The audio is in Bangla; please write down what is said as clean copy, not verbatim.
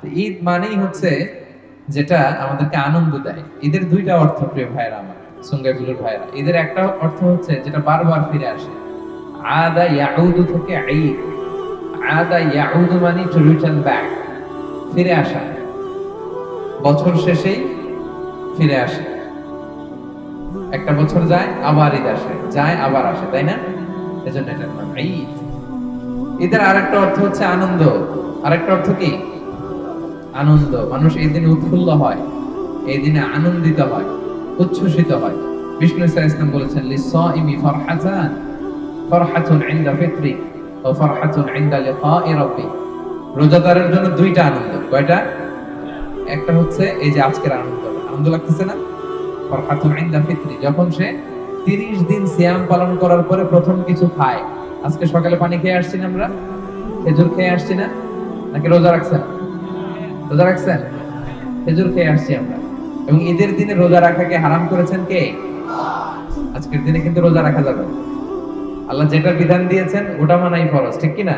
তো ঈদ মানেই হচ্ছে যেটা আমাদেরকে আনন্দ দেয়। ঈদের দুইটা অর্থ, প্রিয় ভাইরা আমার, সুঙ্গাইগুলোর ভাইরা। ঈদের একটা অর্থ হচ্ছে যেটা বারবার ফিরে আসে, আদা ইয়াউদু থেকে ঈদ। আদা ইয়াউদু মানে টু রিটার্ন ব্যাক, ফিরে আসা। বছর শেষেই ফিরে আসে, একটা বছর যায় আবার ঈদ আসে, যায় আবার আসে, তাই না? এজন্য এটার নাম ঈদ। ঈদের আরেকটা অর্থ হচ্ছে আনন্দ। আরেকটা অর্থ কি? আনন্দ। মানুষ এই দিনে উৎফুল্ল হয়, এই দিনে আনন্দিত হয়, উচ্ছ্বসিত হয়। বিষ্ণু ইসলাম বলেছেন, লিসাইমি ফারহাতান, ফারহাতুন ইনদা ফিত্রি ওয়া ফারহাতুন ইনদা লিকাই রাব্বি। রোজাদারের জন্য দুইটা আনন্দ। কয়টা? একটা হচ্ছে এই যে আজকের আনন্দ, আনন্দ লাগতেছে না? ফারহাতুন ইনদা ফিত্রি, যখন সে 30 দিন সিয়াম পালন করার পরে প্রথম কিছু খায়। আজকে সকালে পানি খেয়ে আসছি না আমরা, খেজুর খেয়ে আসছি না, নাকি রোজা রাখছেন? রোজা রাখছেন? খেজুর খেয়ে আসছি আমরা। এবং ঈদের দিনে রোজা রাখাকে হারাম করেছেন কে? আজকের দিনে কিন্তু রোজা রাখা যাবে। আল্লাহ যেটা বিধান দিয়েছেন ওটা মানাই ফরজ, ঠিক কি না?